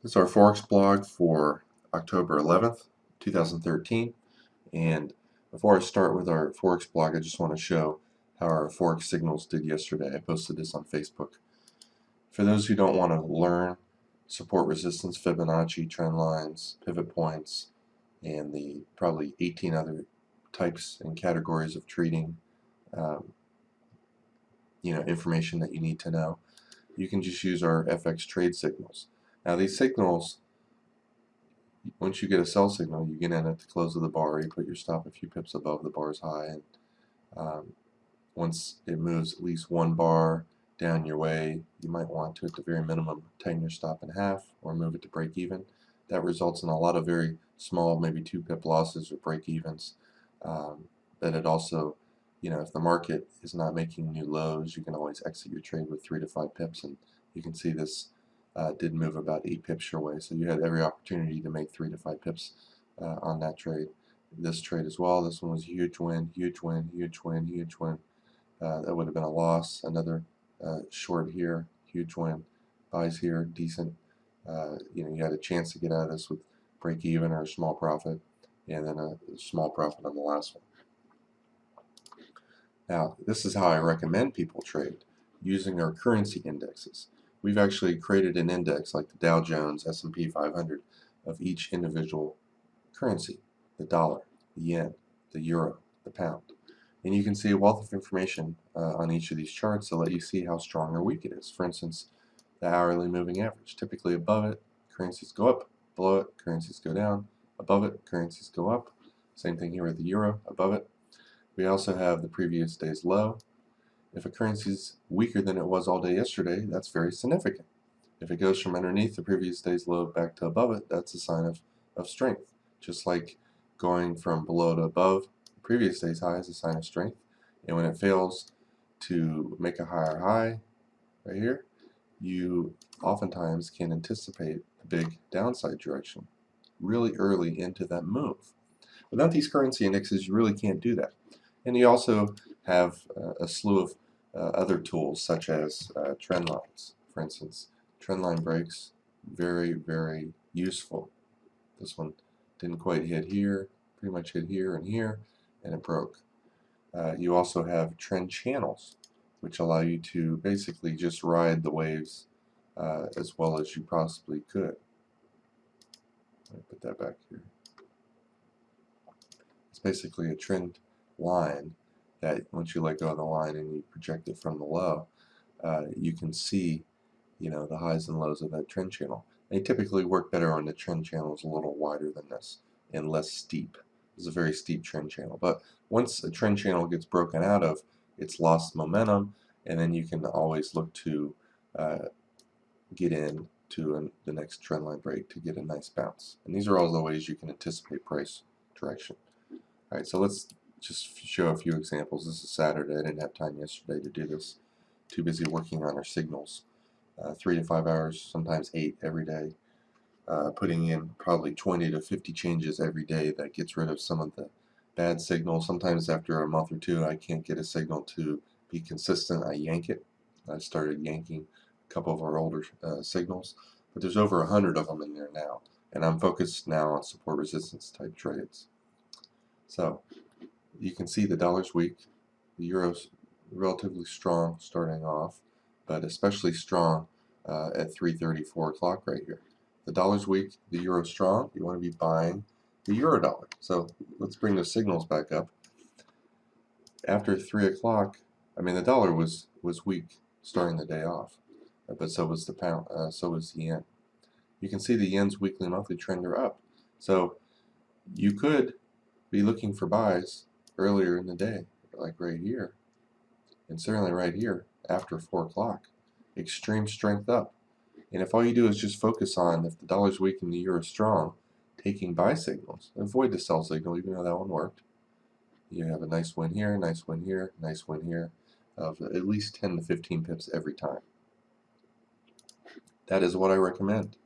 This is our Forex blog for October 11th, 2013. And before I start with our Forex blog, I just want to show how our Forex Signals did yesterday. I posted this on Facebook. For those who don't want to learn support, resistance, Fibonacci, trend lines, pivot points, and the probably 18 other types and categories of trading information that you need to know, you can just use our FX trade signals. Now these signals, once you get a sell signal, you get in at the close of the bar, you put your stop a few pips above the bar's high, and once it moves at least one bar down your way, you might want to, at the very minimum, tighten your stop in half or move it to break even. That results in a lot of very small, maybe 2 pip losses or break evens. But it also, if the market is not making new lows, you can always exit your trade with 3 to 5 pips, and you can see this did move about 8 pips your way, so you had every opportunity to make 3 to 5 pips on that trade. This trade as well, this one was a huge win, huge win, huge win, huge win. That would have been a loss. Another short here, huge win. Buys here, decent. You had a chance to get out of this with break even or a small profit, and then a small profit on the last one. Now, this is how I recommend people trade, using our currency indexes. We've actually created an index like the Dow Jones, S&P 500 of each individual currency: the dollar, the yen, the euro, the pound. And you can see a wealth of information on each of these charts to let you see how strong or weak it is. For instance, the hourly moving average. Typically above it, currencies go up. Below it, currencies go down. Above it, currencies go up. Same thing here with the euro. Above it, we also have the previous day's low. If a currency is weaker than it was all day yesterday, that's very significant. If it goes from underneath the previous day's low back to above it, that's a sign of strength. Just like going from below to above the previous day's high is a sign of strength. And when it fails to make a higher high right here, you oftentimes can anticipate a big downside direction really early into that move. Without these currency indexes, you really can't do that. And you also have a slew of other tools, such as trend lines. For instance, trend line breaks, very, very useful. This one didn't quite hit here, pretty much hit here, and it broke. You also have trend channels, which allow you to basically just ride the waves as well as you possibly could. Let me put that back here. It's basically a trend line that once you let go of the line and you project it from the low, you can see the highs and lows of that trend channel. They typically work better on the trend channels a little wider than this and less steep. It's a very steep trend channel, but once a trend channel gets broken out of, it's lost momentum, and then you can always look to get in to the next trend line break to get a nice bounce. And these are all the ways you can anticipate price direction. Alright, so let's just show a few examples. This is Saturday. I didn't have time yesterday to do this. Too busy working on our signals. 3 to 5 hours, sometimes 8 every day. Putting in probably 20 to 50 changes every day. That gets rid of some of the bad signals. Sometimes after a month or two, I can't get a signal to be consistent. I yank it. I started yanking a couple of our older signals, but there's over 100 of them in there now, and I'm focused now on support resistance type trades. So you can see the dollar's weak, the euro's relatively strong starting off, but especially strong at 3:30, 4 o'clock right here. The dollar's weak, the euro's strong. You want to be buying the euro dollar. So let's bring the signals back up. After 3 o'clock, the dollar was weak starting the day off, but so was the pound, so was the yen. You can see the yen's weekly and monthly trend are up. So you could be looking for buys earlier in the day, like right here, and certainly right here after 4 o'clock. Extreme strength up. And if all you do is just focus on, if the dollar's weak and the euro is strong, taking buy signals, avoid the sell signal, even though that one worked. You have a nice win here, nice win here, nice win here, of at least 10 to 15 pips every time. That is what I recommend.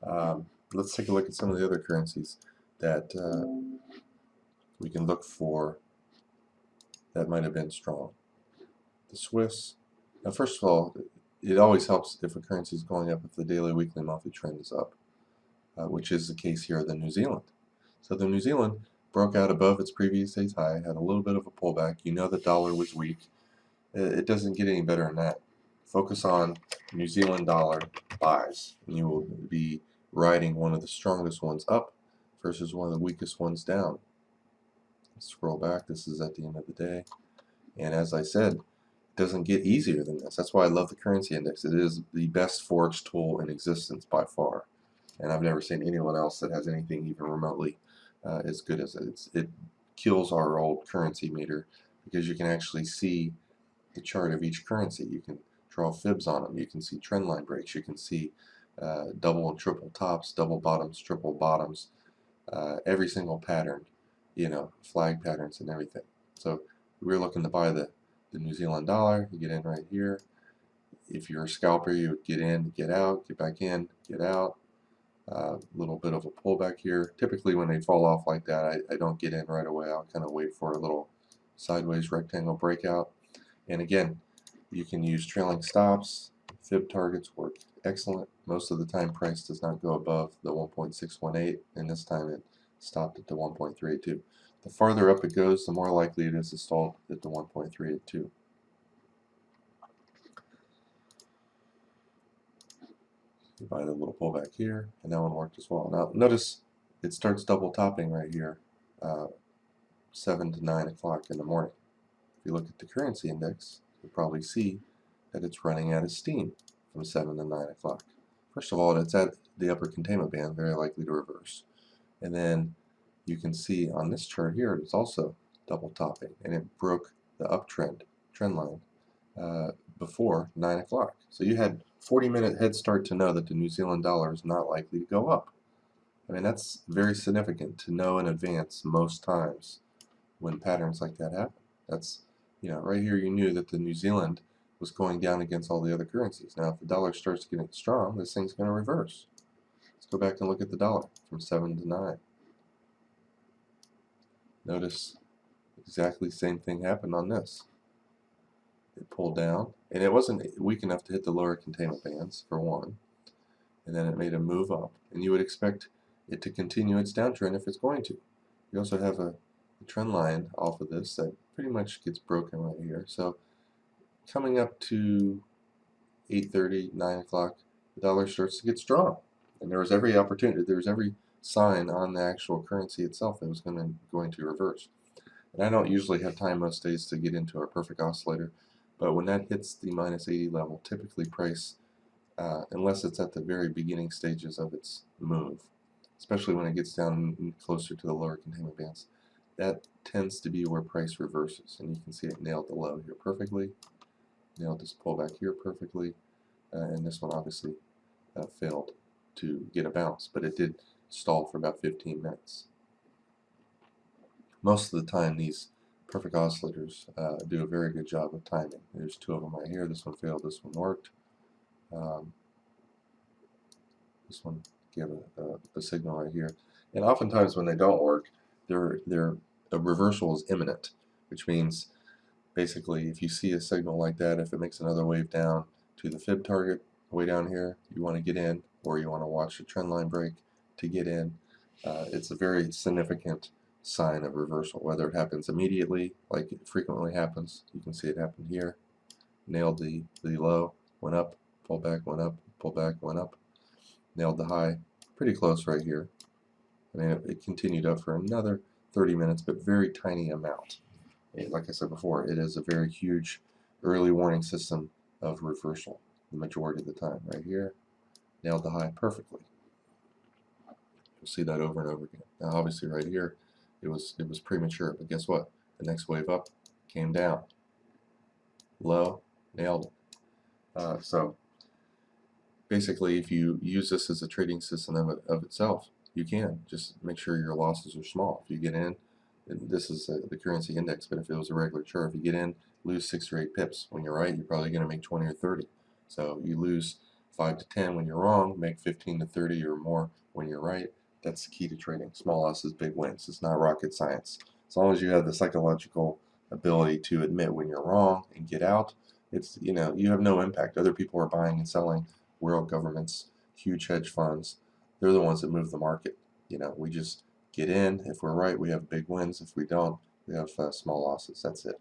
Let's take a look at some of the other currencies that we can look for that might have been strong. The Swiss. Now, first of all, it always helps if a currency is going up if the daily, weekly, monthly trend is up, which is the case here of the New Zealand. So the New Zealand broke out above its previous day's high, had a little bit of a pullback. You know the dollar was weak. It doesn't get any better than that. Focus on New Zealand dollar buys, and you will be riding one of the strongest ones up versus one of the weakest ones down. Let's scroll back. This is at the end of the day. And as I said, it doesn't get easier than this. That's why I love the currency index. It is the best Forex tool in existence by far. And I've never seen anyone else that has anything even remotely as good as it. It kills our old currency meter because you can actually see the chart of each currency. You can draw fibs on them. You can see trend line breaks. You can see double and triple tops, double bottoms, triple bottoms, every single pattern, you know, flag patterns and everything. So we're looking to buy the New Zealand dollar. You get in right here. If you're a scalper, you would get in, get out, get back in, get out. A little bit of a pullback here. Typically when they fall off like that, I don't get in right away. I'll kind of wait for a little sideways rectangle breakout. And again, you can use trailing stops. Fib targets work excellent. Most of the time price does not go above the 1.618, and this time it stopped at the 1.382. The farther up it goes, the more likely it is to stall at the 1.382. You buy the little pullback here, and that one worked as well. Now notice it starts double topping right here, 7 to 9 o'clock in the morning. If you look at the currency index, you'll probably see that it's running out of steam from 7 to 9 o'clock. First of all, it's at the upper containment band, very likely to reverse. And then you can see on this chart here, it's also double topping, and it broke the uptrend trend line before 9 o'clock. So you had 40-minute head start to know that the New Zealand dollar is not likely to go up. I mean, that's very significant to know in advance most times when patterns like that happen. That's, you know, right here you knew that the New Zealand was going down against all the other currencies. Now, if the dollar starts getting strong, this thing's going to reverse. Let's go back and look at the dollar from 7 to 9. Notice exactly the same thing happened on this. It pulled down, and it wasn't weak enough to hit the lower containment bands, for one. And then it made a move up. And you would expect it to continue its downtrend if it's going to. You also have a trend line off of this that pretty much gets broken right here. So coming up to 8:30, 9 o'clock, the dollar starts to get strong. And there was every opportunity, there was every sign on the actual currency itself that was going to reverse. And I don't usually have time most days to get into a perfect oscillator, but when that hits the minus 80 level, typically price, unless it's at the very beginning stages of its move, especially when it gets down closer to the lower containment bands, that tends to be where price reverses. And you can see it nailed the low here perfectly, nailed this pullback here perfectly, and this one obviously failed to get a bounce, but it did stall for about 15 minutes. Most of the time these perfect oscillators do a very good job of timing. There's two of them right here. This one failed, this one worked. This one gave a signal right here. And oftentimes when they don't work, a reversal is imminent, which means basically if you see a signal like that, if it makes another wave down to the fib target way down here, you want to get in, or you want to watch the trend line break to get in. It's a very significant sign of reversal, whether it happens immediately, like it frequently happens. You can see it happened here. Nailed the low, went up, pulled back, went up, pulled back, went up. Nailed the high, pretty close right here. I mean, it continued up for another 30 minutes, but very tiny amount. And like I said before, it is a very huge early warning system of reversal the majority of the time. Right here, nailed the high perfectly. You'll see that over and over again. Now, obviously, right here, it was premature, but guess what? The next wave up came down. Low, nailed it. So basically, if you use this as a trading system of itself, you can just make sure your losses are small. If you get in, and this is the currency index, but if it was a regular chart, if you get in, lose 6 or 8 pips. When you're right, you're probably going to make 20 or 30. So you lose 5 to 10 when you're wrong, make 15 to 30 or more when you're right. That's the key to trading. Small losses, big wins. It's not rocket science. As long as you have the psychological ability to admit when you're wrong and get out, It's, you know, you have no impact. Other people are buying and selling, world governments, huge hedge funds. They're the ones that move the market. You know, we just get in. If we're right, we have big wins. If we don't, we have small losses. That's it.